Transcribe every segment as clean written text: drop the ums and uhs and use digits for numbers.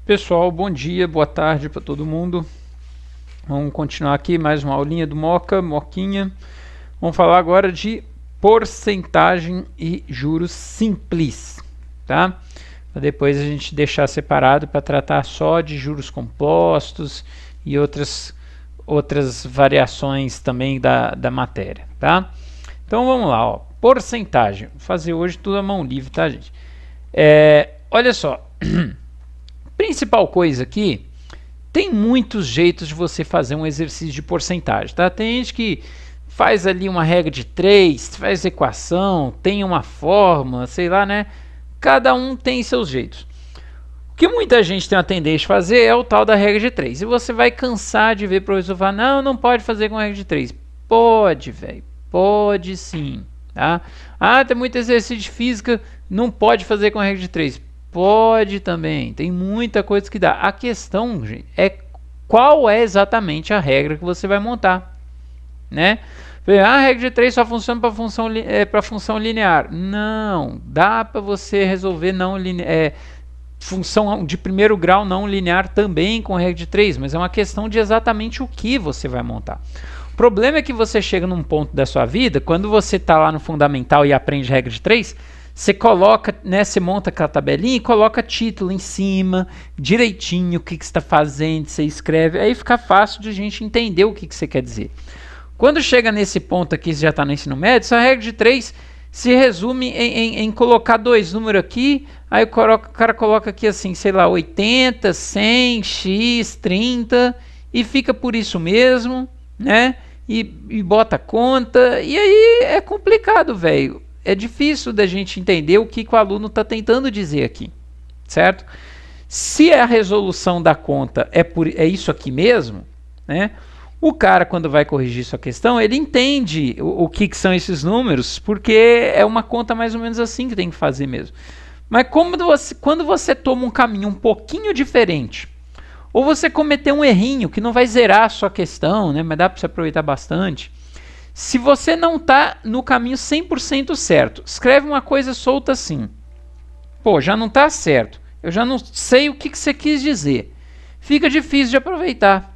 Pessoal, bom dia, boa tarde para todo mundo. Vamos continuar aqui mais uma aulinha do Moquinha. Vamos falar agora de porcentagem e juros simples, tá? Para depois a gente deixar separado para tratar só de juros compostos e outras variações também da matéria, tá? Então vamos lá, ó. Porcentagem. Vou fazer hoje tudo à mão livre, tá, gente? Olha só. Principal coisa aqui, tem muitos jeitos de você fazer um exercício de porcentagem, tá? Tem gente que faz ali uma regra de 3, faz equação, tem uma fórmula, sei lá, né? Cada um tem seus jeitos. O que muita gente tem a tendência a fazer é o tal da regra de 3. E você vai cansar de ver o professor falar, não pode fazer com regra de 3. Pode, velho, pode sim, tá? Ah, tem muito exercício de física, não pode fazer com regra de 3. Pode também, tem muita coisa que dá. A questão, gente, é qual é exatamente a regra que você vai montar, né? A regra de 3 só funciona para função linear. Não, dá para você resolver função de primeiro grau não linear também com regra de 3, mas é uma questão de exatamente o que você vai montar. O problema é que você chega num ponto da sua vida, quando você está lá no fundamental e aprende regra de 3, você coloca, né, você monta aquela tabelinha e coloca título em cima, direitinho, o que você está fazendo, você escreve, aí fica fácil de a gente entender o que você quer dizer. Quando chega nesse ponto aqui, você já está no ensino médio, essa regra de 3 se resume em colocar dois números aqui, aí o cara coloca aqui assim, sei lá, 80, 100, x, 30, e fica por isso mesmo, né, e bota conta, e aí é complicado, velho. É difícil da gente entender o que o aluno está tentando dizer aqui, certo? Se a resolução da conta é isso aqui mesmo, né? O cara, quando vai corrigir sua questão, ele entende o que são esses números, porque é uma conta mais ou menos assim que tem que fazer mesmo. Mas quando você toma um caminho um pouquinho diferente, ou você cometer um errinho que não vai zerar a sua questão, né? Mas dá para você aproveitar bastante. Se você não está no caminho 100% certo, escreve uma coisa solta assim. Pô, já não está certo. Eu já não sei o que você quis dizer. Fica difícil de aproveitar.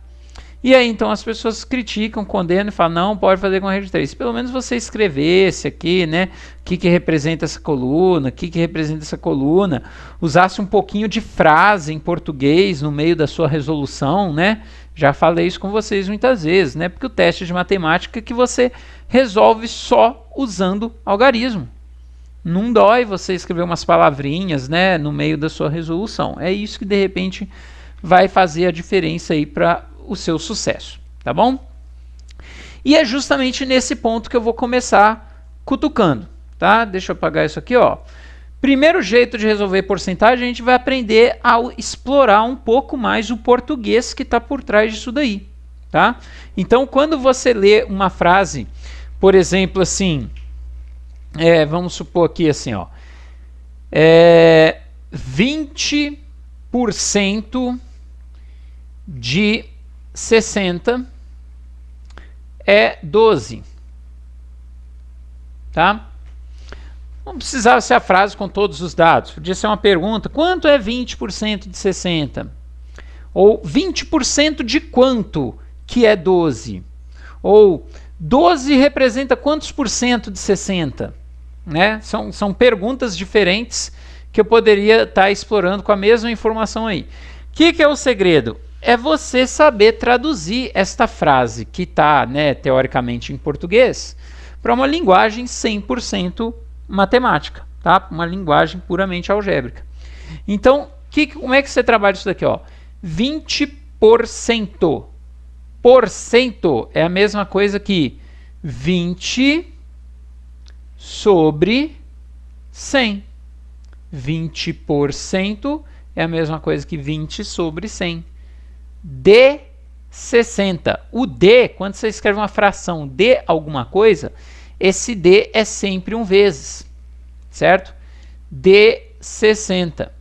E aí, então, as pessoas criticam, condenam e falam, não, pode fazer com a regra de 3. Pelo menos você escrevesse aqui, né, o que representa essa coluna, o que representa essa coluna, usasse um pouquinho de frase em português no meio da sua resolução, né? Já falei isso com vocês muitas vezes, né? Porque o teste de matemática é que você resolve só usando algarismo. Não dói você escrever umas palavrinhas, né, no meio da sua resolução. É isso que, de repente, vai fazer a diferença aí para o seu sucesso, tá bom? E é justamente nesse ponto que eu vou começar cutucando, tá? Deixa eu apagar isso aqui, ó. Primeiro jeito de resolver porcentagem, a gente vai aprender a explorar um pouco mais o português que está por trás disso daí, tá? Então, quando você lê uma frase, por exemplo, assim, vamos supor aqui assim, ó, 20% de 60 é 12, tá? Não precisava ser a frase com todos os dados. Podia ser uma pergunta. Quanto é 20% de 60? Ou 20% de quanto que é 12? Ou 12 representa quantos por cento de 60? Né? São perguntas diferentes que eu poderia estar explorando com a mesma informação aí. O que é o segredo? É você saber traduzir esta frase que está, né, teoricamente em português para uma linguagem 100% matemática, tá? Uma linguagem puramente algébrica. Então, como é que você trabalha isso daqui, ó? 20%. Porcento é a mesma coisa que 20 sobre 100. 20% é a mesma coisa que 20 sobre 100. De 60. O D, quando você escreve uma fração de alguma coisa, esse D é sempre um vezes, certo? De 60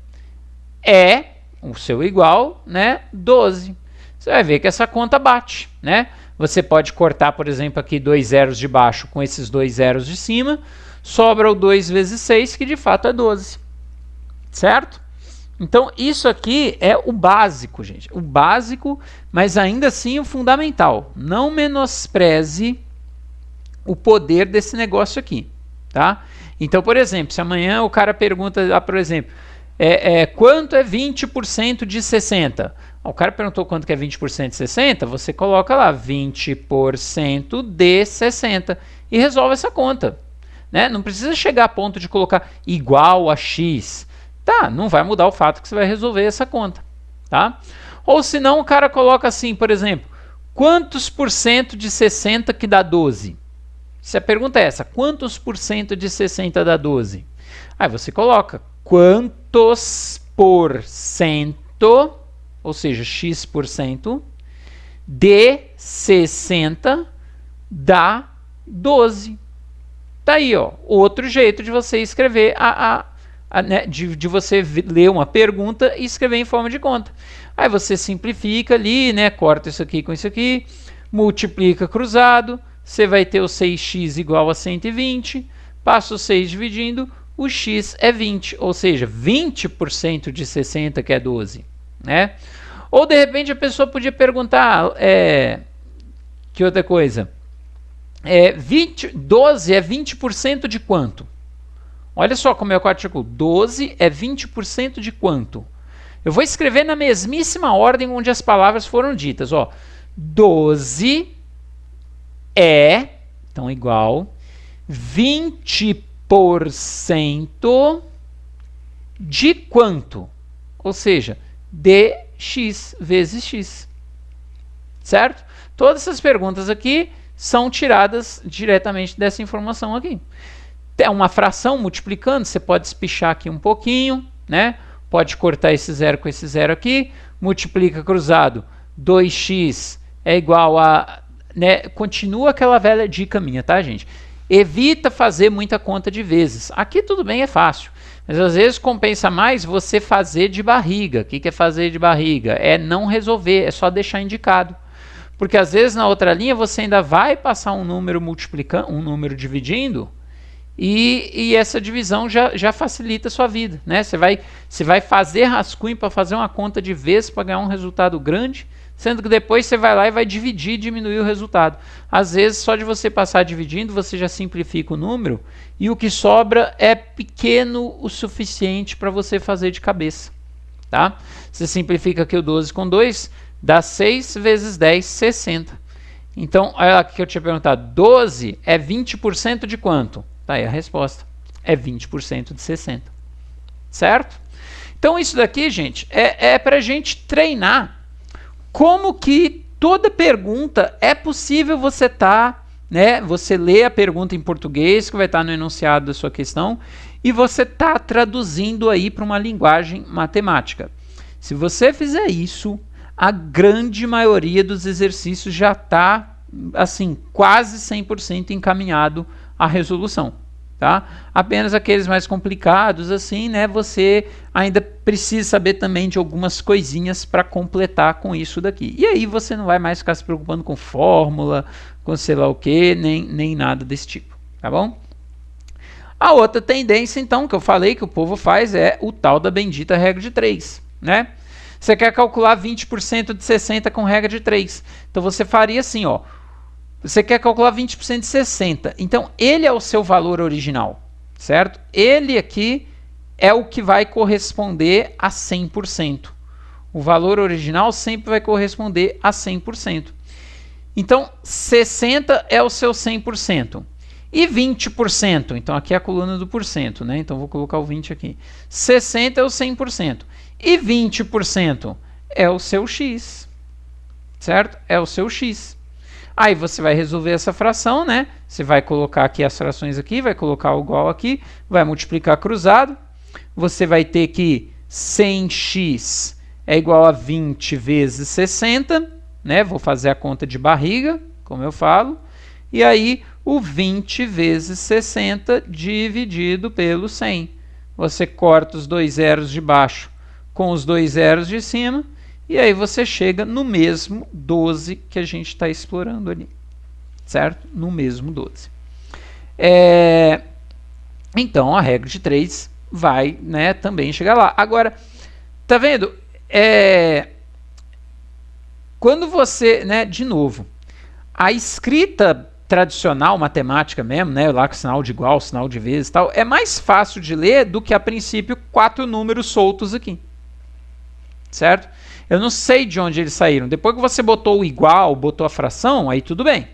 é o seu igual, né? 12. Você vai ver que essa conta bate, né? Você pode cortar, por exemplo, aqui 2 zeros de baixo com esses 2 zeros de cima. Sobra o 2 vezes 6, que de fato é 12. Certo? Então, isso aqui é o básico, gente. O básico, mas ainda assim o fundamental. Não menospreze o poder desse negócio aqui. Tá? Então, por exemplo, se amanhã o cara pergunta, por exemplo, quanto é 20% de 60? O cara perguntou quanto que é 20% de 60, você coloca lá 20% de 60 e resolve essa conta. Né? Não precisa chegar a ponto de colocar igual a x. Tá, não vai mudar o fato que você vai resolver essa conta. Tá? Ou se não, o cara coloca assim, por exemplo, quantos por cento de 60 que dá 12? Se a pergunta é essa, quantos por cento de 60 dá 12? Aí você coloca quantos por cento, ou seja, x%, de 60 dá 12. Tá aí, ó, outro jeito de você escrever, né, de você ler uma pergunta e escrever em forma de conta. Aí você simplifica ali, né, corta isso aqui com isso aqui, multiplica cruzado, você vai ter o 6x igual a 120, passa o 6 dividindo, o x é 20, ou seja, 20% de 60 que é 12. Né? Ou de repente a pessoa podia perguntar, que outra coisa? 12 é 20% de quanto? Olha só como é o artigo. 12 é 20% de quanto? Eu vou escrever na mesmíssima ordem onde as palavras foram ditas. Ó, 12 é, então igual, 20% de quanto? Ou seja, de x vezes x. Certo? Todas essas perguntas aqui são tiradas diretamente dessa informação aqui. É uma fração multiplicando, você pode espichar aqui um pouquinho, né? Pode cortar esse zero com esse zero aqui, multiplica cruzado, 2x é igual a... Né? Continua aquela velha dica minha, tá, gente? Evita fazer muita conta de vezes. Aqui tudo bem, é fácil. Mas às vezes compensa mais você fazer de barriga. O que é fazer de barriga? É não resolver, é só deixar indicado. Porque às vezes na outra linha você ainda vai passar um número multiplicando, um número dividindo, e essa divisão já facilita a sua vida. Né? Você vai fazer rascunho para fazer uma conta de vezes para ganhar um resultado grande, sendo que depois você vai lá e vai dividir e diminuir o resultado. Às vezes, só de você passar dividindo, você já simplifica o número e o que sobra é pequeno o suficiente para você fazer de cabeça. Tá? Você simplifica aqui o 12 com 2, dá 6 vezes 10, 60. Então, olha aqui que eu tinha perguntado, 12 é 20% de quanto? Tá aí a resposta, é 20% de 60. Certo? Então, isso daqui, gente, é para a gente treinar como que toda pergunta é possível você né, você lê a pergunta em português, que vai estar no enunciado da sua questão, e você tá traduzindo aí para uma linguagem matemática. Se você fizer isso, a grande maioria dos exercícios já está, assim, quase 100% encaminhado à resolução. Tá? Apenas aqueles mais complicados, assim, né, você ainda precisa saber também de algumas coisinhas para completar com isso daqui. E aí você não vai mais ficar se preocupando com fórmula, com sei lá o que, nem nada desse tipo. Tá bom? A outra tendência, então, que eu falei que o povo faz é o tal da bendita regra de 3. Né? Você quer calcular 20% de 60 com regra de 3. Então você faria assim, ó. Você quer calcular 20% de 60. Então, ele é o seu valor original, certo? Ele aqui é o que vai corresponder a 100%. O valor original sempre vai corresponder a 100%. Então, 60 é o seu 100%. E 20%? Então, aqui é a coluna do porcento, né? Então, vou colocar o 20 aqui. 60 é o 100%. E 20% é o seu x, certo? É o seu x. Aí você vai resolver essa fração, né? Você vai colocar aqui as frações aqui, vai colocar o igual aqui, vai multiplicar cruzado. Você vai ter que 100x é igual a 20 vezes 60, né? Vou fazer a conta de barriga, como eu falo. E aí, o 20 vezes 60 dividido pelo 100. Você corta os dois zeros de baixo com os dois zeros de cima E aí você chega no mesmo 12 que a gente está explorando ali, certo? No mesmo 12. Então, a regra de 3 vai, né, também chegar lá. Agora, tá vendo? Quando você, né, de novo, a escrita tradicional, matemática mesmo, né, lá com sinal de igual, sinal de vezes e tal, é mais fácil de ler do que, a princípio, 4 números soltos aqui. Certo? Eu não sei de onde eles saíram. Depois que você botou o igual, botou a fração, aí tudo bem.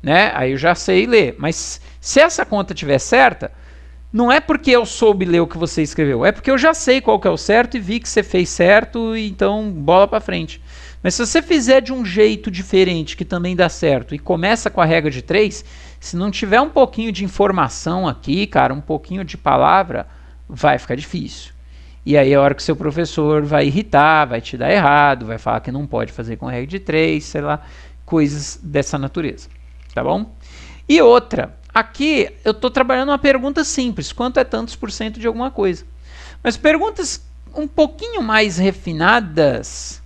Né? Aí eu já sei ler. Mas se essa conta estiver certa, não é porque eu soube ler o que você escreveu, é porque eu já sei qual que é o certo e vi que você fez certo, e então bola para frente. Mas se você fizer de um jeito diferente, que também dá certo, e começa com a regra de 3, se não tiver um pouquinho de informação aqui, cara, um pouquinho de palavra, vai ficar difícil. E aí é a hora que seu professor vai irritar, vai te dar errado, vai falar que não pode fazer com regra de 3, sei lá, coisas dessa natureza. Tá bom? E outra, aqui eu estou trabalhando uma pergunta simples, quanto é tantos por cento de alguma coisa. Mas perguntas um pouquinho mais refinadas,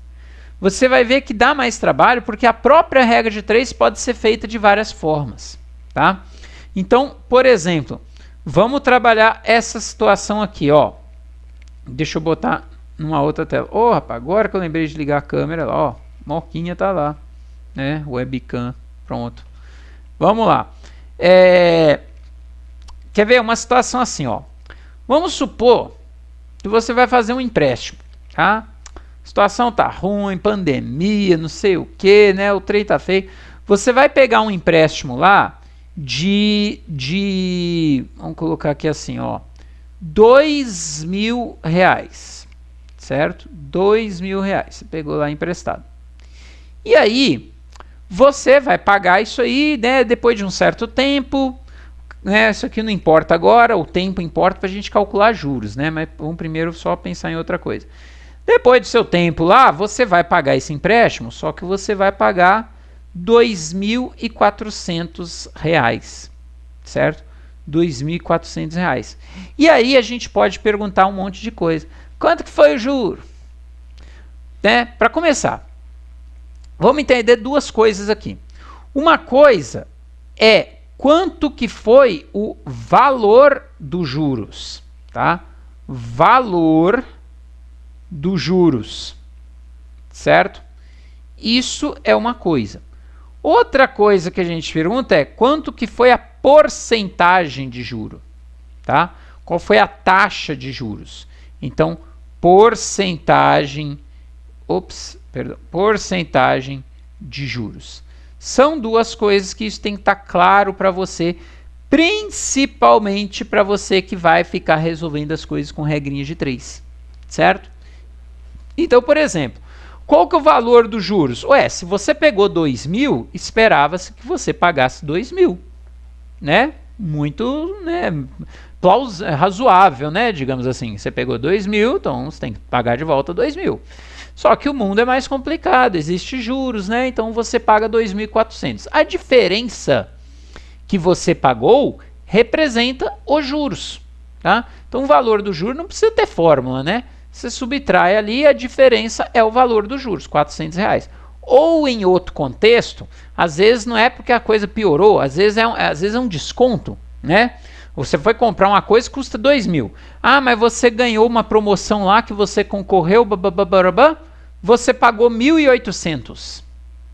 você vai ver que dá mais trabalho, porque a própria regra de 3 pode ser feita de várias formas. Tá? Então, por exemplo, vamos trabalhar essa situação aqui, ó. Deixa eu botar numa outra tela. Ô, rapaz, agora que eu lembrei de ligar a câmera, ó, Moquinha tá lá, né? Webcam, pronto. Vamos lá. Quer ver uma situação assim, ó. Vamos supor que você vai fazer um empréstimo, tá? A situação tá ruim, pandemia, não sei o que, né? O trem tá feio. Você vai pegar um empréstimo lá vamos colocar aqui assim, ó. R$2.000, certo? R$2.000, você pegou lá emprestado. E aí, você vai pagar isso aí, né, depois de um certo tempo, né, isso aqui não importa agora, o tempo importa para a gente calcular juros, né, mas vamos primeiro só pensar em outra coisa. Depois do seu tempo lá, você vai pagar esse empréstimo, só que você vai pagar R$2.400, certo? R$2.400. E aí a gente pode perguntar um monte de coisa. Quanto que foi o juro? Né? Para começar, vamos entender duas coisas aqui. Uma coisa é quanto que foi o valor dos juros, tá? Valor dos juros, certo? Isso é uma coisa. Outra coisa que a gente pergunta é quanto que foi a porcentagem de juro, tá? Qual foi a taxa de juros? Então, porcentagem de juros. São duas coisas que isso tem que estar claro para você, principalmente para você que vai ficar resolvendo as coisas com regrinhas de 3, certo? Então, por exemplo, qual que é o valor dos juros? Ué, se você pegou 2.000, esperava-se que você pagasse 2.000, né? Muito, né, razoável, né? Digamos assim, você pegou 2.000, então você tem que pagar de volta 2.000. Só que o mundo é mais complicado, existe juros, né? Então você paga 2.400. A diferença que você pagou representa os juros, tá? Então o valor do juro não precisa ter fórmula, né? Você subtrai ali, a diferença é o valor dos juros, R$400. Ou em outro contexto, às vezes não é porque a coisa piorou, às vezes é um desconto, né? Você foi comprar uma coisa que custa 2.000. Ah, mas você ganhou uma promoção lá que você concorreu, você pagou 1.800,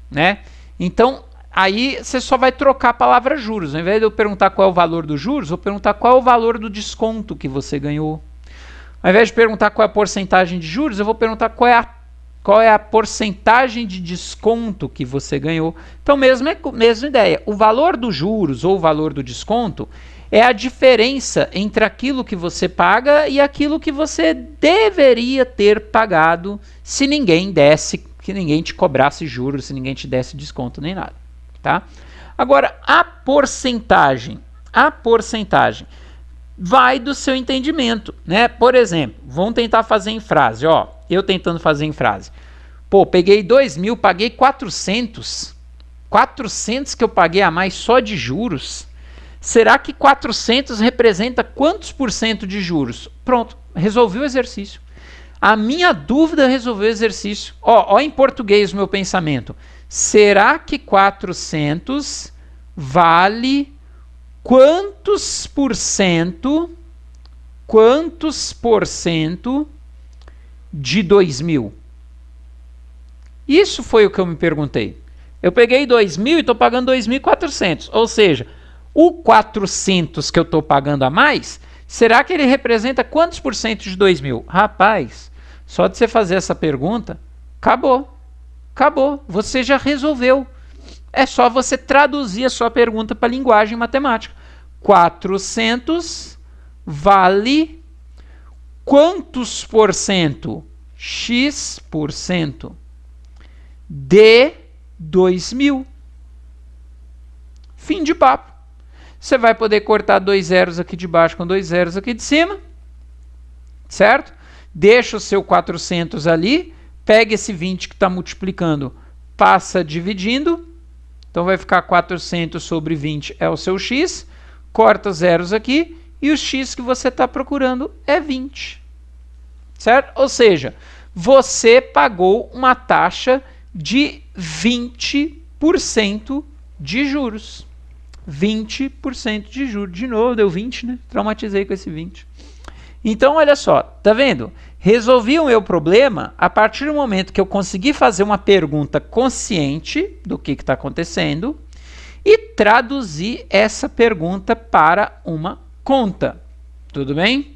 né? Então, aí você só vai trocar a palavra juros. Ao invés de eu perguntar qual é o valor dos juros, eu vou perguntar qual é o valor do desconto que você ganhou. Ao invés de perguntar qual é a porcentagem de juros, eu vou perguntar qual é a porcentagem de desconto que você ganhou. Então, mesma ideia. O valor dos juros ou o valor do desconto é a diferença entre aquilo que você paga e aquilo que você deveria ter pagado se ninguém te cobrasse juros, se ninguém te desse desconto nem nada. Tá? Agora, a porcentagem vai do seu entendimento, né? Por exemplo, vamos tentar fazer em frase, ó. Eu tentando fazer em frase. Pô, peguei 2.000, paguei 400. 400 que eu paguei a mais só de juros. Será que 400 representa quantos por cento de juros? Pronto, resolvi o exercício. A minha dúvida é resolver o exercício. Ó, em português o meu pensamento. Será que 400 vale quantos por cento de 2.000? Isso foi o que eu me perguntei. Eu peguei 2.000 e estou pagando 2.400. Ou seja, o 400 que eu estou pagando a mais, será que ele representa quantos por cento de 2.000? Rapaz, só de você fazer essa pergunta, acabou. Acabou. Você já resolveu. É só você traduzir a sua pergunta para a linguagem matemática. 400 vale quantos por cento? X% de 2.000. Fim de papo. Você vai poder cortar 2 zeros aqui de baixo com 2 zeros aqui de cima. Certo? Deixa o seu 400 ali. Pega esse 20 que está multiplicando. Passa dividindo. Então vai ficar 400 sobre 20 é o seu x. Corta zeros aqui. E o x que você está procurando é 20. Certo? Ou seja, você pagou uma taxa de 20% de juros. 20% de juros. De novo, deu 20, né? Traumatizei com esse 20. Então, olha só, tá vendo? Resolvi o meu problema a partir do momento que eu consegui fazer uma pergunta consciente do que está acontecendo e traduzir essa pergunta para uma conta. Tudo bem?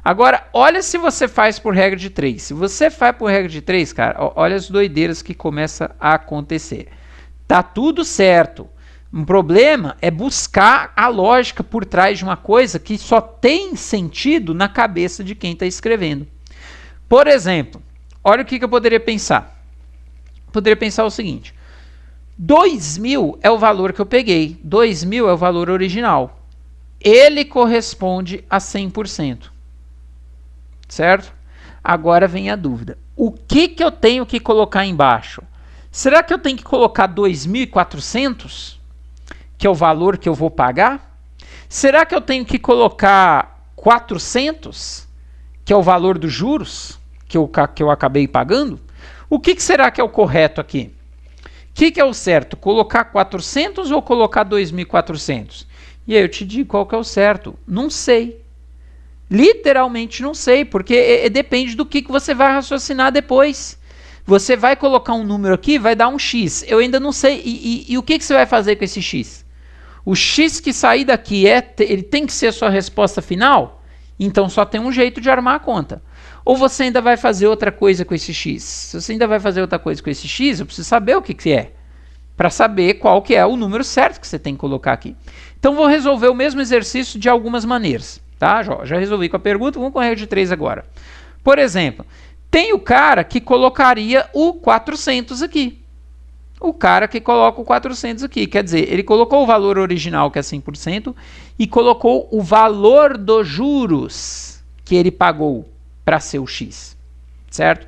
Agora, olha se você faz por regra de 3. Se você faz por regra de 3, cara, olha as doideiras que começam a acontecer. Tá tudo certo. Um problema é buscar a lógica por trás de uma coisa que só tem sentido na cabeça de quem está escrevendo. Por exemplo, olha o que eu poderia pensar. Poderia pensar o seguinte. 2.000 é o valor que eu peguei. 2.000 é o valor original. Ele corresponde a 100%. Certo? Agora vem a dúvida. O que eu tenho que colocar embaixo? Será que eu tenho que colocar 2.400? Que é o valor que eu vou pagar? Será que eu tenho que colocar 400? Que é o valor dos juros que eu acabei pagando? O que será que é o correto aqui? O que é o certo? Colocar 400 ou colocar 2.400? E aí eu te digo qual que é o certo. Não sei. Literalmente não sei, porque depende do que você vai raciocinar depois. Você vai colocar um número aqui, vai dar um x. Eu ainda não sei. E o que você vai fazer com esse x? O x que sair daqui, ele tem que ser a sua resposta final? Então só tem um jeito de armar a conta. Ou você ainda vai fazer outra coisa com esse x? Se você ainda vai fazer outra coisa com esse x, eu preciso saber o que é. Para saber qual que é o número certo que você tem que colocar aqui. Então vou resolver o mesmo exercício de algumas maneiras. Tá? Já resolvi com a pergunta, vamos com a regra de 3 agora. Por exemplo, tem o cara que colocaria o 400 aqui. O cara que coloca o 400 aqui. Quer dizer, ele colocou o valor original, que é 100%, e colocou o valor dos juros que ele pagou para ser o x. Certo?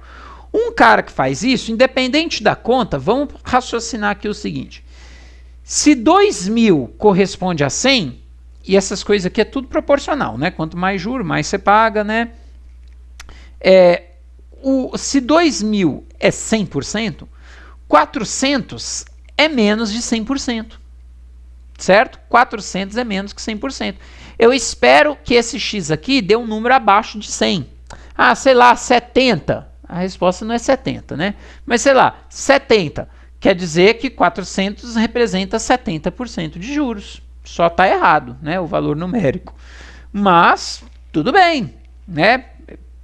Um cara que faz isso, independente da conta, vamos raciocinar aqui o seguinte. Se 2.000 corresponde a 100, e essas coisas aqui é tudo proporcional, né? Quanto mais juros, mais você paga, né? Se 2.000 é 100%, 400 é menos de 100%. Certo? 400 é menos que 100%. Eu espero que esse x aqui dê um número abaixo de 100. Ah, sei lá, 70. A resposta não é 70, né? Mas sei lá, 70. Quer dizer que 400 representa 70% de juros. Só está errado, né? O valor numérico. Mas, tudo bem, né?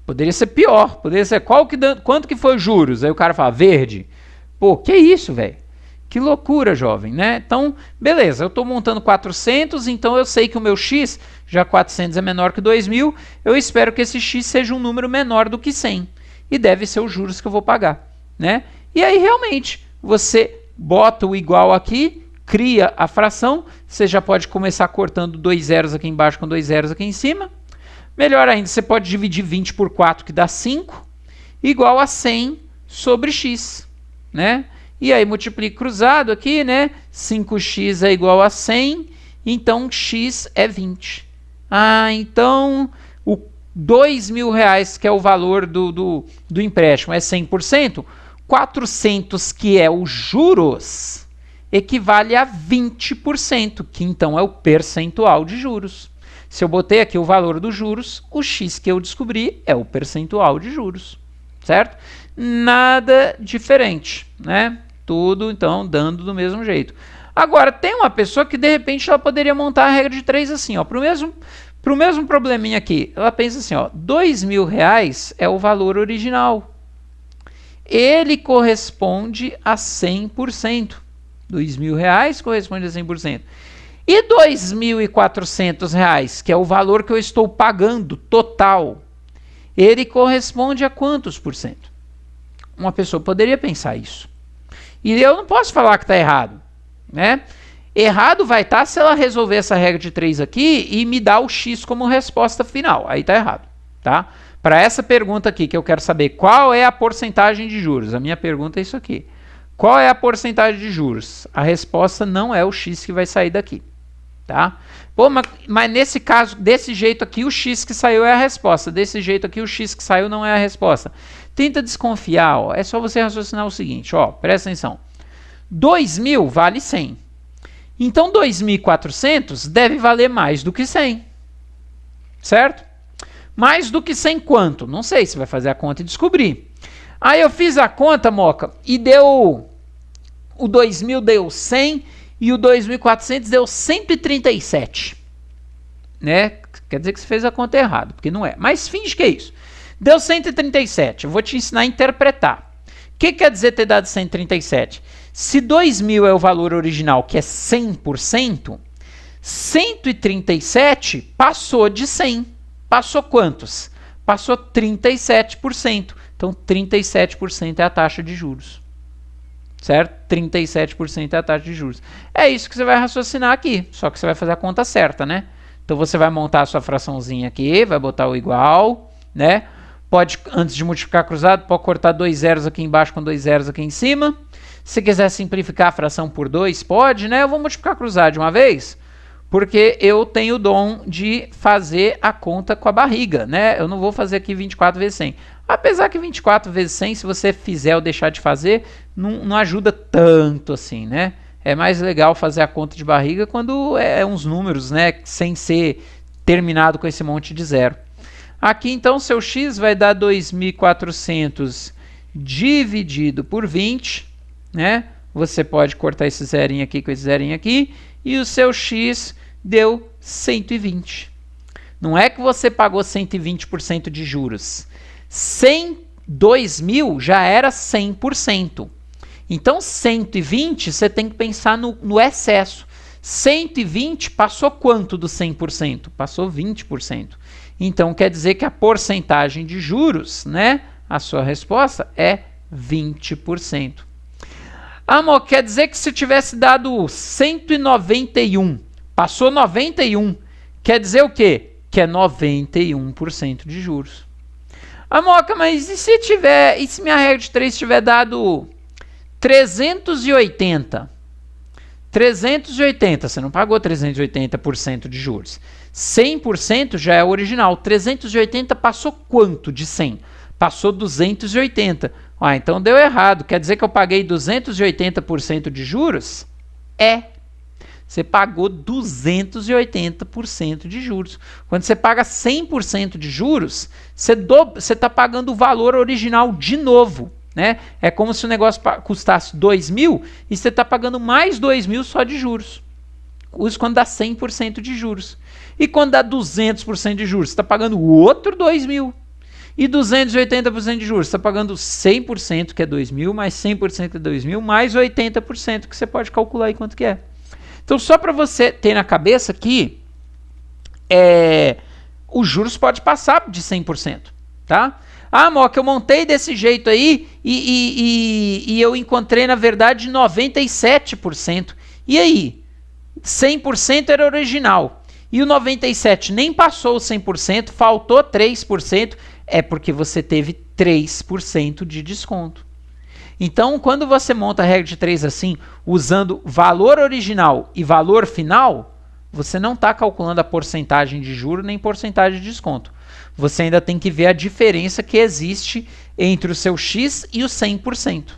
Poderia ser pior. Poderia ser quanto que foi juros? Aí o cara fala, verde. Pô, que isso, velho? Que loucura, jovem, né? Então, beleza, eu estou montando 400, então eu sei que o meu x, já 400 é menor que 2.000, eu espero que esse x seja um número menor do que 100. E deve ser os juros que eu vou pagar, né? E aí, realmente, você bota o igual aqui, cria a fração, você já pode começar cortando 2 zeros aqui embaixo com 2 zeros aqui em cima. Melhor ainda, você pode dividir 20 por 4, que dá 5, igual a 100 sobre x, né? E aí multiplica cruzado aqui, né? 5x é igual a 100, então x é 20. Ah, então R$2.000, que é o valor do empréstimo, é 100%, 400, que é os juros, equivale a 20%, que então é o percentual de juros. Se eu botei aqui o valor dos juros, o X que eu descobri é o percentual de juros, certo? Nada diferente, né? Tudo, então, dando do mesmo jeito. Agora, tem uma pessoa que, de repente, ela poderia montar a regra de 3 assim, ó, para o mesmo probleminha aqui. Ela pensa assim, ó, R$2.000 é o valor original. Ele corresponde a 100%. R$2.000 corresponde a 100%. E R$2.400, que é o valor que eu estou pagando total, ele corresponde a quantos por cento? Uma pessoa poderia pensar isso. E eu não posso falar que está errado, né? Errado vai estar se ela resolver essa regra de 3 aqui e me dar o X como resposta final. Aí está errado, tá? Para essa pergunta aqui, que eu quero saber qual é a porcentagem de juros, a minha pergunta é isso aqui. Qual é a porcentagem de juros? A resposta não é o X que vai sair daqui, tá? Pô, mas nesse caso, desse jeito aqui, o X que saiu é a resposta. Desse jeito aqui, o X que saiu não é a resposta. Tenta desconfiar, ó. É só você raciocinar o seguinte, ó, presta atenção. 2.000 vale 100. Então, 2.400 deve valer mais do que 100. Certo? Mais do que 100 quanto? Não sei, você vai fazer a conta e descobrir. Aí eu fiz a conta, Moca, e deu... O 2.000 deu 100 e o 2.400 deu 137. Né? Quer dizer que você fez a conta errada, porque não é. Mas finge que é isso. Deu 137. Eu vou te ensinar a interpretar. O que quer dizer ter dado 137? Se 2.000 é o valor original, que é 100%, 137 passou de 100. Passou quantos? Passou 37%. Então, 37% é a taxa de juros. Certo? 37% é a taxa de juros. É isso que você vai raciocinar aqui, só que você vai fazer a conta certa, né? Então, você vai montar a sua fraçãozinha aqui, vai botar o igual, né? Pode, antes de multiplicar cruzado, pode cortar 2 zeros aqui embaixo com 2 zeros aqui em cima. Se quiser simplificar a fração por 2, pode, né? Eu vou multiplicar cruzado de uma vez, porque eu tenho o dom de fazer a conta com a barriga, né? Eu não vou fazer aqui 24 vezes 100. Apesar que 24 vezes 100, se você fizer ou deixar de fazer, não ajuda tanto assim, né? É mais legal fazer a conta de barriga quando é uns números, né? Sem ser terminado com esse monte de zero. Aqui, então, seu X vai dar 2.400 dividido por 20, né? Você pode cortar esse zerinho aqui com esse zerinho aqui, e o seu X deu 120. Não é que você pagou 120% de juros. 2.000 já era 100%. Então, 120, você tem que pensar no excesso. 120 passou quanto do 100%? Passou 20%. Então, quer dizer que a porcentagem de juros, né? A sua resposta é 20%. Amor, quer dizer que se tivesse dado 191, passou 91, quer dizer o quê? Que é 91% de juros. Amoca, mas e se minha regra de 3 tiver dado 380? 380, você não pagou 380% de juros. 100% já é o original. 380 passou quanto de 100? Passou 280. Ah, então deu errado. Quer dizer que eu paguei 280% de juros? É. Você pagou 280% de juros. Quando você paga 100% de juros, você está pagando o valor original de novo. Né? É como se o negócio custasse 2.000 e você está pagando mais 2.000 só de juros. Isso quando dá 100% de juros. E quando dá 200% de juros, você está pagando outro 2.000. E 280% de juros, você está pagando 100%, que é 2.000, mais 100% que é 2.000, mais 80%, que você pode calcular aí quanto que é. Então, só para você ter na cabeça que os juros pode passar de 100%. Tá? Ah, Moca, eu montei desse jeito aí e eu encontrei, na verdade, 97%. E aí? 100% era original. E o 97% nem passou o 100%, faltou 3%. É porque você teve 3% de desconto. Então, quando você monta a regra de 3 assim, usando valor original e valor final, você não está calculando a porcentagem de juro nem porcentagem de desconto. você ainda tem que ver a diferença que existe entre o seu X e o 100%.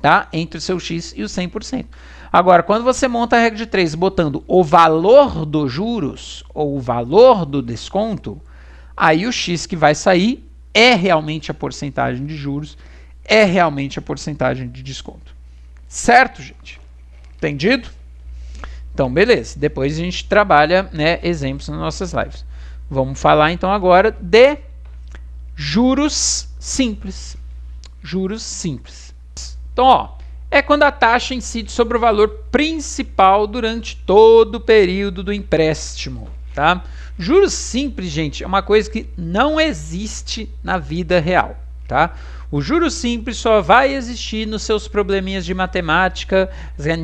Tá? Entre o seu X e o 100%. Agora, quando você monta a regra de 3 botando o valor dos juros ou o valor do desconto, aí o X que vai sair é realmente a porcentagem de juros, é realmente a porcentagem de desconto. Certo, gente? Entendido? Então, beleza. Depois a gente trabalha, né, exemplos nas nossas lives. Vamos falar então agora de juros simples. Juros simples. Então, ó, é quando a taxa incide sobre o valor principal durante todo o período do empréstimo, tá? Juros simples, gente, é uma coisa que não existe na vida real, tá? O juros simples só vai existir nos seus probleminhas de matemática.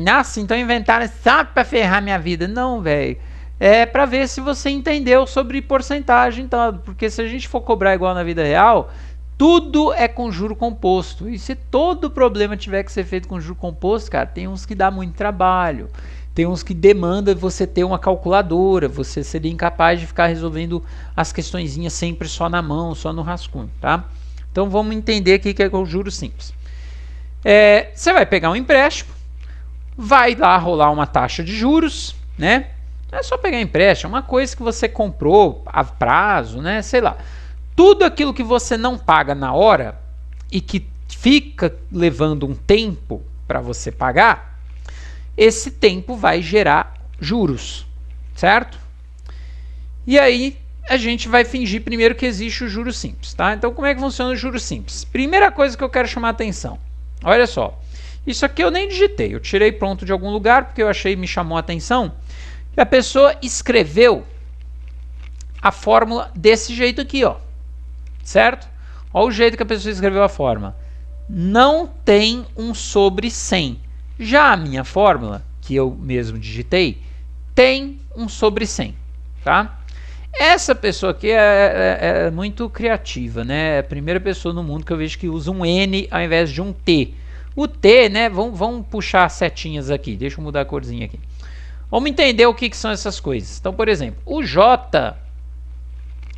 Nossa, então inventaram só para ferrar minha vida. Não, velho. É para ver se você entendeu sobre porcentagem, tá? Porque se a gente for cobrar igual na vida real, tudo é com juro composto. E se todo problema tiver que ser feito com juro composto, cara, tem uns que dá muito trabalho. Tem uns que demanda você ter uma calculadora. Você seria incapaz de ficar resolvendo as questõezinhas sempre só na mão, só no rascunho, tá? Então vamos entender aqui que é com juros simples. Você vai pegar um empréstimo, vai lá rolar uma taxa de juros, né? Não é só pegar empréstimo, é uma coisa que você comprou a prazo, né? Sei lá. Tudo aquilo que você não paga na hora e que fica levando um tempo para você pagar, esse tempo vai gerar juros, certo? E aí a gente vai fingir primeiro que existe o juros simples, tá? Então como é que funciona o juros simples? Primeira coisa que eu quero chamar a atenção, olha só, isso aqui eu nem digitei, eu tirei pronto de algum lugar porque eu achei, me chamou a atenção, e a pessoa escreveu a fórmula desse jeito aqui, ó, certo? Olha o jeito que a pessoa escreveu a fórmula, não tem um sobre 100, já a minha fórmula, que eu mesmo digitei, tem um sobre 100, tá? Essa pessoa aqui é muito criativa, né? É a primeira pessoa no mundo que eu vejo que usa um N ao invés de um T. O T, né? Vamos puxar setinhas aqui. Deixa eu mudar a corzinha aqui. Vamos entender o que são essas coisas. Então, por exemplo, o J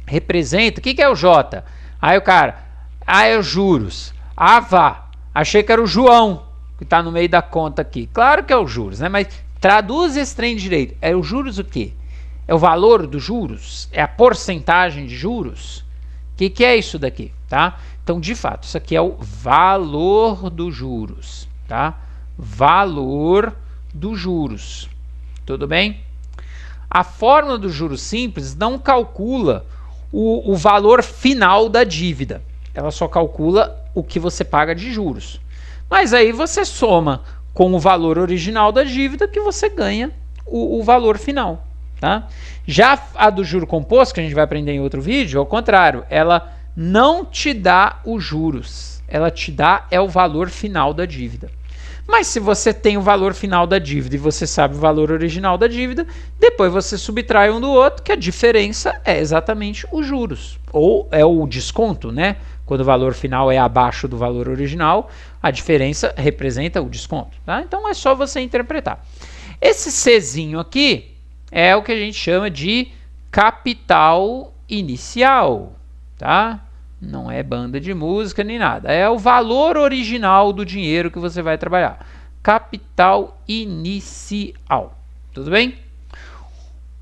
representa... O que é o J? Aí o cara... é os juros. Ah, vá. Achei que era o João que está no meio da conta aqui. Claro que é os juros, né? Mas traduz esse trem direito. É os juros o quê? É o valor dos juros? É a porcentagem de juros? O que é isso daqui? Tá? Então, de fato, isso aqui é o valor dos juros. Tá? Valor dos juros. Tudo bem? A fórmula dos juros simples não calcula o valor final da dívida. Ela só calcula o que você paga de juros. Mas aí você soma com o valor original da dívida que você ganha o valor final. Tá? Já a do juro composto, que a gente vai aprender em outro vídeo, ao contrário, ela não te dá os juros, ela te dá o valor final da dívida. Mas se você tem o valor final da dívida e você sabe o valor original da dívida, depois você subtrai um do outro, que a diferença é exatamente os juros, ou é o desconto, né? Quando o valor final é abaixo do valor original, a diferença representa o desconto. Tá? Então é só você interpretar. Esse Czinho aqui é o que a gente chama de capital inicial, tá? Não é banda de música nem nada. É o valor original do dinheiro que você vai trabalhar. Capital inicial. Tudo bem?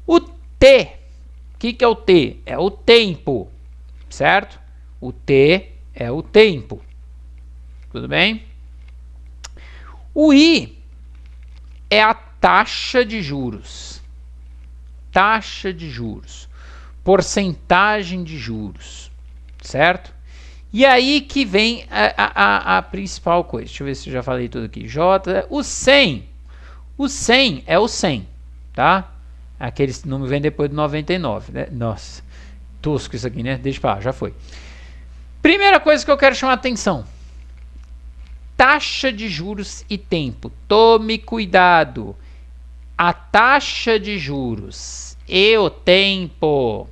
O T. O que é o T? É o tempo, certo? O T é o tempo. Tudo bem? O I é a taxa de juros. Taxa de juros, porcentagem de juros, certo? E aí que vem a principal coisa. Deixa eu ver se eu já falei tudo aqui. J, o 100. O 100 é o 100, tá? Aquele número vem depois do 99, né? Nossa, tosco isso aqui, né? Deixa pra lá, já foi. Primeira coisa que eu quero chamar a atenção. Taxa de juros e tempo. Tome cuidado. A taxa de juros e o tempo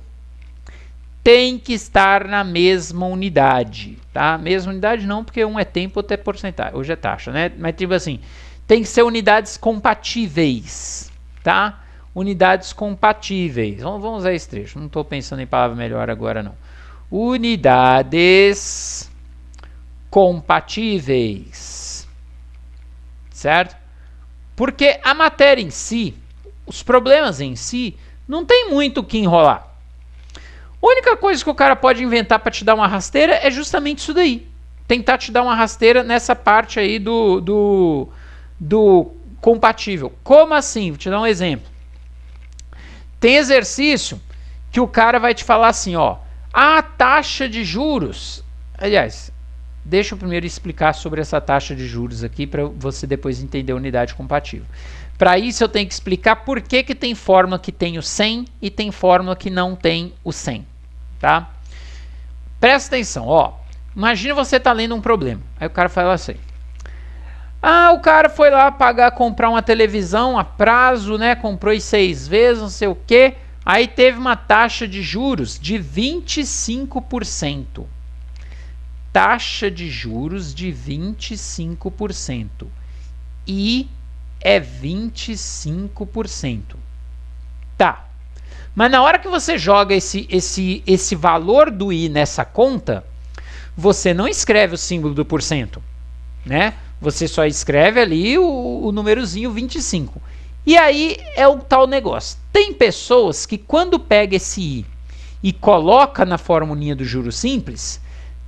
tem que estar na mesma unidade, tá? Mesma unidade não, porque um é tempo, outro é porcentagem, hoje é taxa, né? Mas tipo assim, tem que ser unidades compatíveis, tá? unidades compatíveis. Vamos usar esse trecho. Não estou pensando em palavra melhor agora, não. Unidades compatíveis. Certo? Porque a matéria em si, os problemas em si, não tem muito o que enrolar. A única coisa que o cara pode inventar para te dar uma rasteira é justamente isso daí. Tentar te dar uma rasteira nessa parte aí do compatível. Como assim? Vou te dar um exemplo. Tem exercício que o cara vai te falar assim, ó, a taxa de juros. Aliás, deixa eu primeiro explicar sobre essa taxa de juros aqui para você depois entender a unidade compatível. Para isso eu tenho que explicar por que tem fórmula que tem o 100 e tem fórmula que não tem o 100, tá? Presta atenção, ó. Imagina você tá lendo um problema. Aí o cara fala assim: ah, o cara foi lá comprar uma televisão a prazo, né? Comprou em 6 vezes, não sei o quê. Aí teve uma taxa de juros de 25%. Taxa de juros de 25%. E é 25%. Tá. Mas na hora que você joga esse valor do I nessa conta, você não escreve o símbolo do porcento, né? Você só escreve ali o númerozinho 25. E aí é o tal negócio. Tem pessoas que quando pega esse I e coloca na formulinha do juro simples,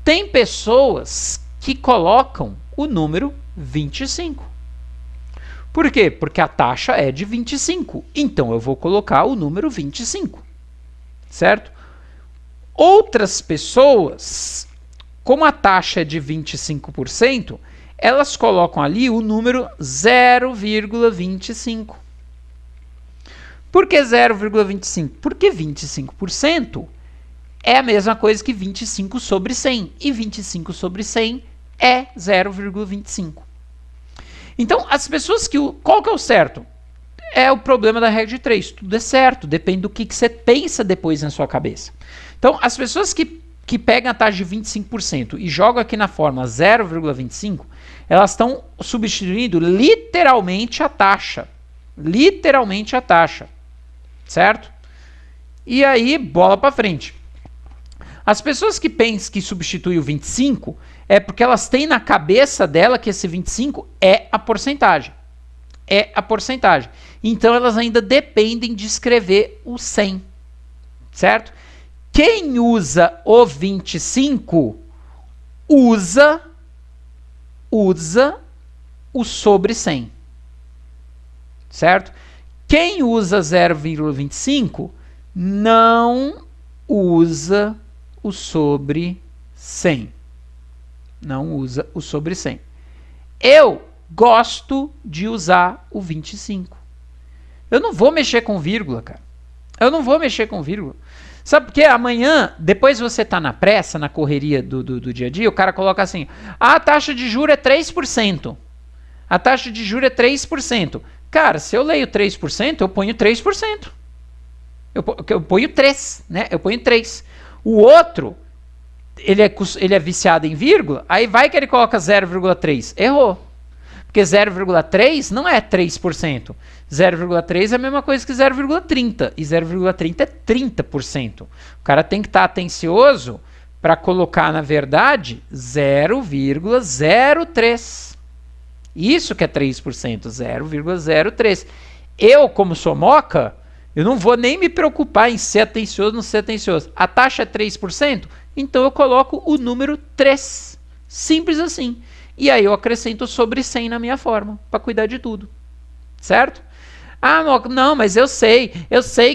tem pessoas que colocam o número 25. Por quê? Porque a taxa é de 25. Então eu vou colocar o número 25. Certo? Outras pessoas, como a taxa é de 25%, elas colocam ali o número 0,25. Por que 0,25? Porque 25% é a mesma coisa que 25 sobre 100. E 25 sobre 100 é 0,25. Então, as pessoas que... Qual que é o certo? É o problema da regra de 3. Tudo é certo, depende do que você pensa depois na sua cabeça. Então, as pessoas que pegam a taxa de 25% e jogam aqui na fórmula 0,25, elas estão substituindo literalmente a taxa. Literalmente a taxa. Certo? E aí, bola para frente. As pessoas que pensam que substituem o 25 é porque elas têm na cabeça dela que esse 25 é a porcentagem. É a porcentagem. Então elas ainda dependem de escrever o 100. Certo? Quem usa o 25 usa o sobre 100. Certo? Quem usa 0,25 não usa o sobre 100. Não usa o sobre 100. Eu gosto de usar o 25. Eu não vou mexer com vírgula, cara. Eu não vou mexer com vírgula. Sabe por quê? Amanhã, depois você tá na pressa, na correria do dia a dia, o cara coloca assim, a taxa de juros é 3%. A taxa de juros é 3%. Cara, se eu leio 3%, eu ponho 3%. Eu ponho 3, né? Eu ponho 3. O outro, ele é viciado em vírgula, aí vai que ele coloca 0,3. Errou. Porque 0,3 não é 3%. 0,3 é a mesma coisa que 0,30. E 0,30 é 30%. O cara tem que estar atencioso para colocar, na verdade, 0,03. Isso que é 3%. 0,03. Eu, como sou moca, eu não vou nem me preocupar em ser atencioso ou não ser atencioso. A taxa é 3%, então eu coloco o número 3. Simples assim. E aí eu acrescento sobre 100 na minha forma, para cuidar de tudo. Certo? Ah, não, mas eu sei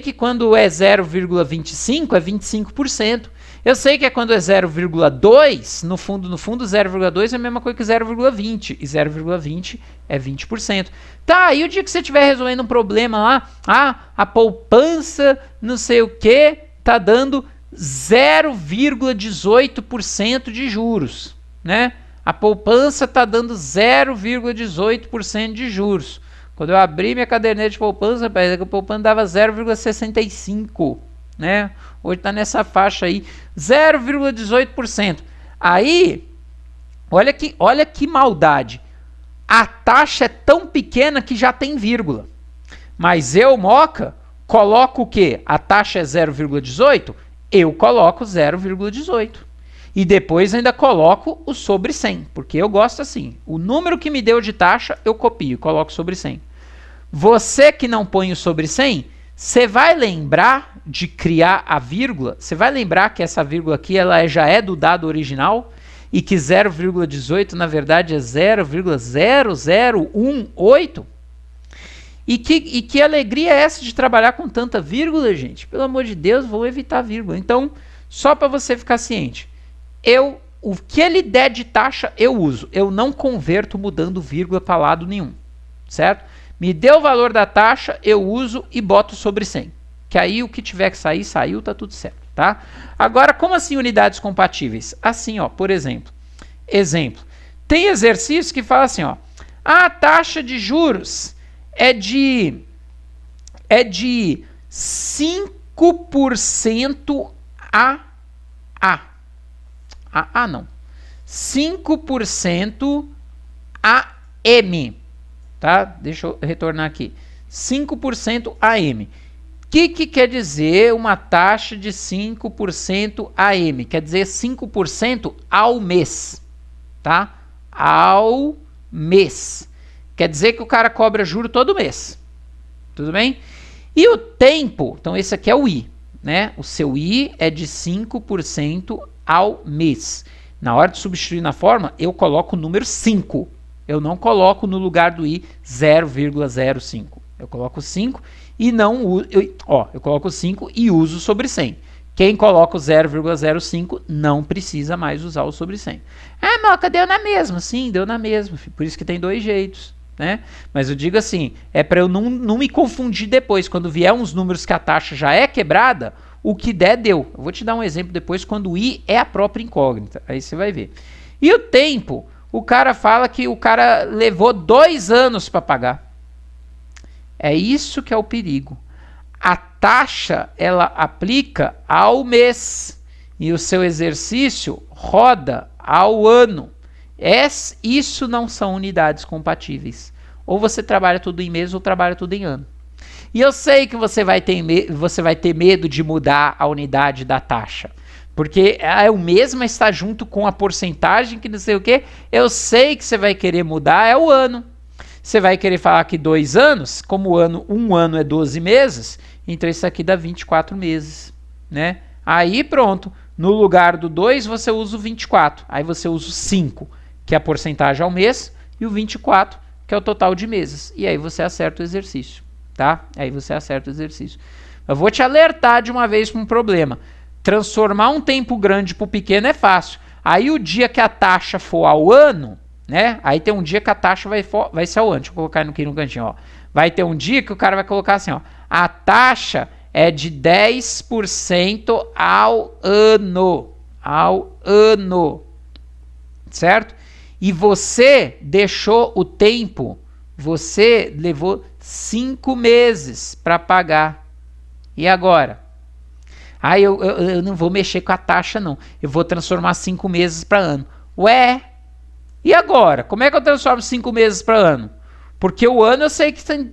que quando é 0,25 é 25%. Eu sei que quando é 0,2, no fundo 0,2 é a mesma coisa que 0,20. E 0,20 é 20%. Tá, aí o dia que você estiver resolvendo um problema lá, a poupança, não sei o que, tá dando 0,18% de juros, né? A poupança está dando 0,18% de juros. Quando eu abri minha caderneta de poupança, a poupança dava 0,65%, né? Hoje está nessa faixa aí, 0,18%. Aí, olha que maldade. A taxa é tão pequena que já tem vírgula. Mas eu, Moca, coloco o quê? A taxa é 0,18? Eu coloco 0,18. E depois ainda coloco o sobre 100, porque eu gosto assim. O número que me deu de taxa, eu copio e coloco sobre 100. Você que não põe o sobre 100, você vai lembrar de criar a vírgula? Você vai lembrar que essa vírgula aqui ela já é do dado original? E que 0,18 na verdade é 0,0018? E que alegria é essa de trabalhar com tanta vírgula, gente? Pelo amor de Deus, vou evitar vírgula. Então, só para você ficar ciente, o que ele der de taxa, eu uso. Eu não converto mudando vírgula para lado nenhum, certo? Me deu o valor da taxa, eu uso e boto sobre 100. Que aí o que tiver que sair, saiu, tá tudo certo, tá? Agora, como assim unidades compatíveis? Assim, ó, por exemplo. Tem exercício que fala assim, ó. A taxa de juros é de 5% não. 5% AM. Tá? Deixa eu retornar aqui. 5% AM. O que quer dizer uma taxa de 5% AM? Quer dizer 5% ao mês. Tá? Ao mês. Quer dizer que o cara cobra juro todo mês. Tudo bem? E o tempo, então esse aqui é o I, né? O seu I é de 5% ao mês. Na hora de substituir na forma, eu coloco o número 5. Eu não coloco no lugar do I 0,05. Eu coloco 5 e não eu coloco 5 e uso sobre 100. Quem coloca o 0,05 não precisa mais usar o sobre 100. Ah, Moca, deu na mesma. Sim, deu na mesma. Por isso que tem dois jeitos, né? Mas eu digo assim, é para eu não me confundir depois. Quando vier uns números que a taxa já é quebrada, o que der, deu. Eu vou te dar um exemplo depois quando o I é a própria incógnita. Aí você vai ver. E o tempo, o cara fala que o cara levou 2 anos para pagar. É isso que é o perigo. A taxa, ela aplica ao mês e o seu exercício roda ao ano. Isso não são unidades compatíveis. Ou você trabalha tudo em mês ou trabalha tudo em ano. E eu sei que você vai ter medo de mudar a unidade da taxa. Porque é o mês, mas está junto com a porcentagem que não sei o quê. Eu sei que você vai querer mudar, é o ano. Você vai querer falar que 2 anos, como um ano é 12 meses, então isso aqui dá 24 meses, né? Aí pronto, no lugar do 2 você usa o 24, aí você usa o 5, que é a porcentagem ao mês, e o 24, que é o total de meses. E aí você acerta o exercício, tá? Aí você acerta o exercício. Eu vou te alertar de uma vez para um problema. Transformar um tempo grande para o pequeno é fácil. Aí o dia que a taxa for ao ano, né? Aí tem um dia que a taxa vai ser ao ano. Deixa eu colocar aqui no cantinho, ó. Vai ter um dia que o cara vai colocar assim, ó. A taxa é de 10% ao ano. Ao ano. Certo? E você deixou o tempo, você levou 5 meses para pagar. E agora? Aí eu não vou mexer com a taxa, não. Eu vou transformar 5 meses para ano. Ué? E agora? Como é que eu transformo 5 meses para ano? Porque o ano eu sei que tem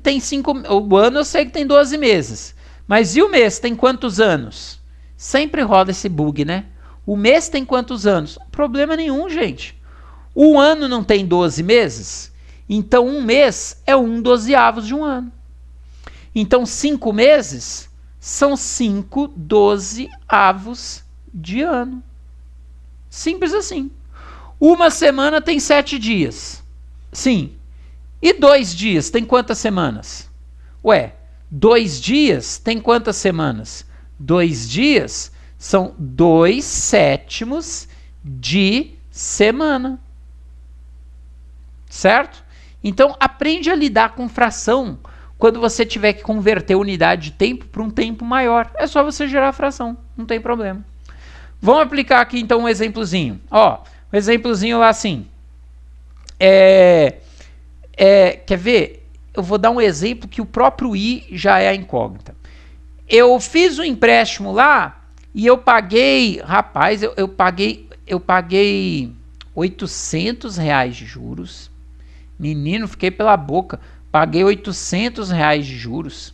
12 meses. Mas e o mês tem quantos anos? Sempre roda esse bug, né? O mês tem quantos anos? Problema nenhum, gente. O ano não tem 12 meses? Então um mês é 1/12 de um ano. Então 5 meses são 5/12 de ano. Simples assim. Uma semana tem 7 dias. Sim. E 2 dias tem quantas semanas? Ué, 2 dias tem quantas semanas? 2 dias são 2/7 de semana. Certo? Então, aprende a lidar com fração quando você tiver que converter a unidade de tempo para um tempo maior. É só você gerar a fração, não tem problema. Vamos aplicar aqui então um exemplozinho. Ó, um exemplozinho lá assim. Quer ver? Eu vou dar um exemplo que o próprio I já é a incógnita. Eu fiz um empréstimo lá e eu paguei, rapaz, eu paguei R$800 de juros. Menino, fiquei pela boca. paguei R$800 de juros.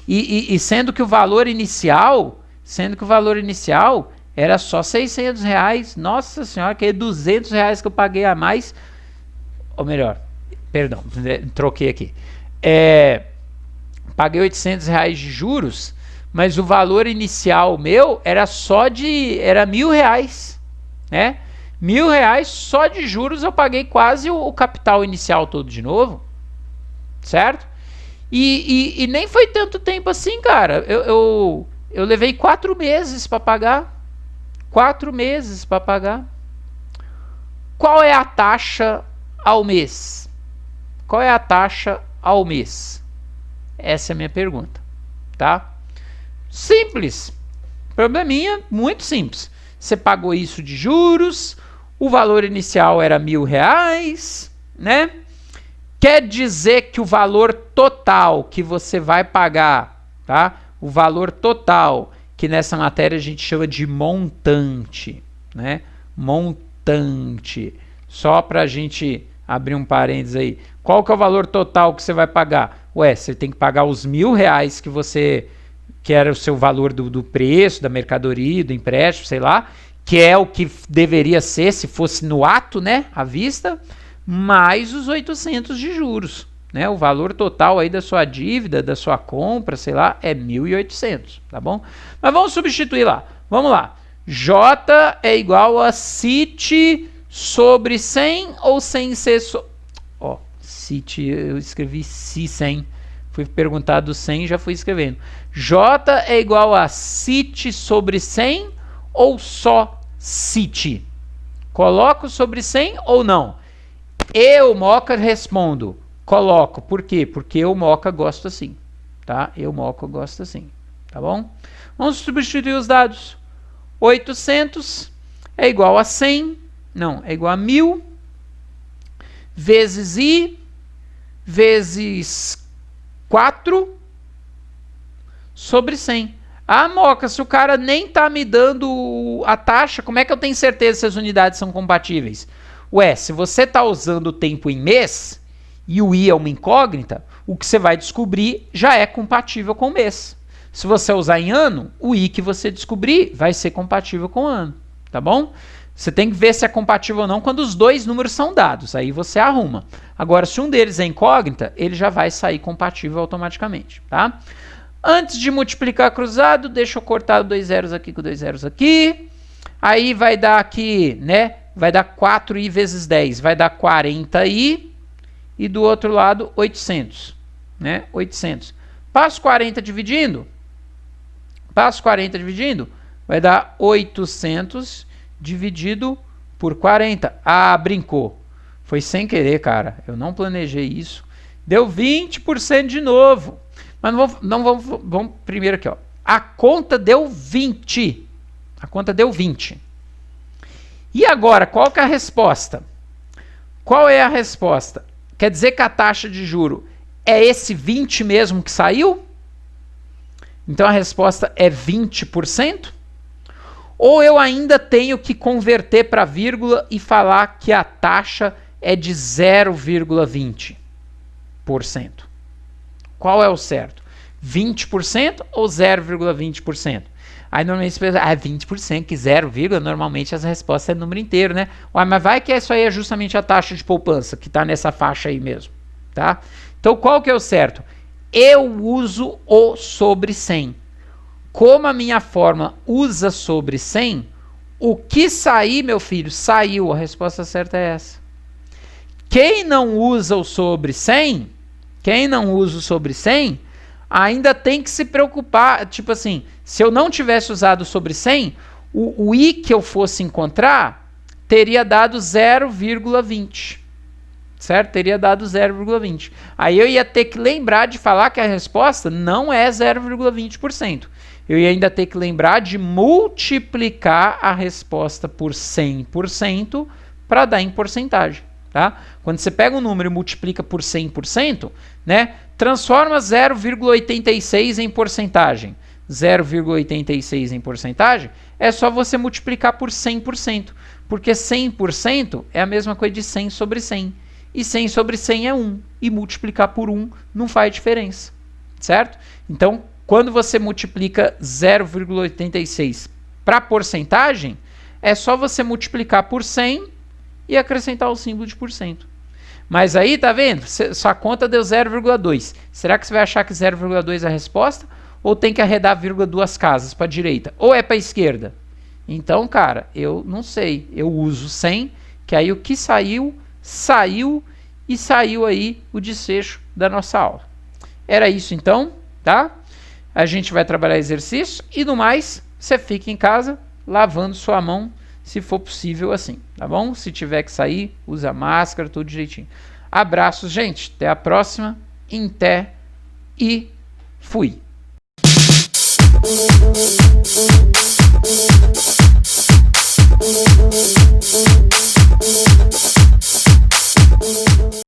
E sendo que o valor inicial era só R$600. Nossa senhora, que é R$200 que eu paguei a mais. Ou melhor, perdão, troquei aqui. Paguei R$800 de juros, mas o valor inicial meu era R$1.000, né? R$1.000 só de juros eu paguei quase o capital inicial todo de novo, certo? E nem foi tanto tempo assim, cara. Eu levei 4 meses para pagar. 4 meses para pagar. Qual é a taxa ao mês? Qual é a taxa ao mês? Essa é a minha pergunta, tá? Simples. Probleminha muito simples. Você pagou isso de juros, o valor inicial era R$1.000, né? Quer dizer que o valor total que você vai pagar, tá? O valor total, que nessa matéria a gente chama de montante, né? Montante. Só para a gente abrir um parênteses aí. Qual que é o valor total que você vai pagar? Ué, você tem que pagar os R$1.000 que era o seu valor do preço, da mercadoria, do empréstimo, sei lá, que é o que deveria ser se fosse no ato, né, à vista, mais os 800 de juros, né? O valor total aí da sua dívida, da sua compra, sei lá, é 1.800, tá bom? Mas vamos substituir lá. Vamos lá. J é igual a CIT sobre 100 ou 100C CIT, eu escrevi CI 100. Fui perguntado 100 e já fui escrevendo. J é igual a CIT sobre 100 ou só CIT? Coloco sobre 100 ou não? Eu, Moca, respondo. Coloco. Por quê? Porque eu, Moca, gosto assim. Tá? Eu, Moca, gosto assim. Tá bom? Vamos substituir os dados. 800 é igual a 100. Não, é igual a 1.000 vezes I vezes 4 sobre 100. Ah, Moca, se o cara nem tá me dando a taxa, como é que eu tenho certeza se as unidades são compatíveis? Ué, se você tá usando o tempo em mês e o I é uma incógnita, o que você vai descobrir já é compatível com o mês. Se você usar em ano, o I que você descobrir vai ser compatível com o ano, tá bom? Você tem que ver se é compatível ou não quando os dois números são dados, aí você arruma. Agora, se um deles é incógnita, ele já vai sair compatível automaticamente, tá? Antes de multiplicar cruzado, deixa eu cortar 2 zeros aqui com 2 zeros aqui. Aí vai dar aqui, né? Vai dar 4i vezes 10, vai dar 40i. E do outro lado, 800, né? 800. Passo 40 dividindo. Passo 40 dividindo, vai dar 800 dividido por 40. Ah, brincou. Foi sem querer, cara. Eu não planejei isso. Deu 20% de novo. Mas vamos primeiro aqui, ó. A conta deu 20. A conta deu 20. E agora, qual que é a resposta? Qual é a resposta? Quer dizer que a taxa de juro é esse 20 mesmo que saiu? Então a resposta é 20%? Ou eu ainda tenho que converter para vírgula e falar que a taxa é de 0,20%? Qual é o certo? 20% ou 0,20%? Aí normalmente você pensa, 20%, que 0, normalmente as respostas é número inteiro, né? Ué, mas vai que isso aí é justamente a taxa de poupança, que está nessa faixa aí mesmo, tá? Então qual que é o certo? Eu uso o sobre 100. Como a minha fórmula usa sobre 100, o que sair, meu filho, saiu. A resposta certa é essa. Quem não usa o sobre 100, ainda tem que se preocupar. Tipo assim, se eu não tivesse usado o sobre 100, o I que eu fosse encontrar teria dado 0,20. Certo? Teria dado 0,20. Aí eu ia ter que lembrar de falar que a resposta não é 0,20%. Eu ia ainda ter que lembrar de multiplicar a resposta por 100% para dar em porcentagem. Tá? Quando você pega um número e multiplica por 100%, né, transforma 0,86 em porcentagem. 0,86 em porcentagem é só você multiplicar por 100%, porque 100% é a mesma coisa de 100 sobre 100. e 100 sobre 100 é 1. E multiplicar por 1 não faz diferença, certo? Então, quando você multiplica 0,86 para porcentagem, é só você multiplicar por 100 e acrescentar o símbolo de porcento. Mas aí, tá vendo? Sua conta deu 0,2. Será que você vai achar que 0,2 é a resposta? Ou tem que arredar vírgula 2 casas para a direita? Ou é para a esquerda? Então, cara, eu não sei. Eu uso 100, que aí o que saiu, saiu e saiu aí o desfecho da nossa aula. Era isso então, tá? A gente vai trabalhar exercício e no mais, você fica em casa lavando sua mão, se for possível assim, tá bom? Se tiver que sair, usa máscara, tudo direitinho. Abraços, gente. Até a próxima. Até e fui.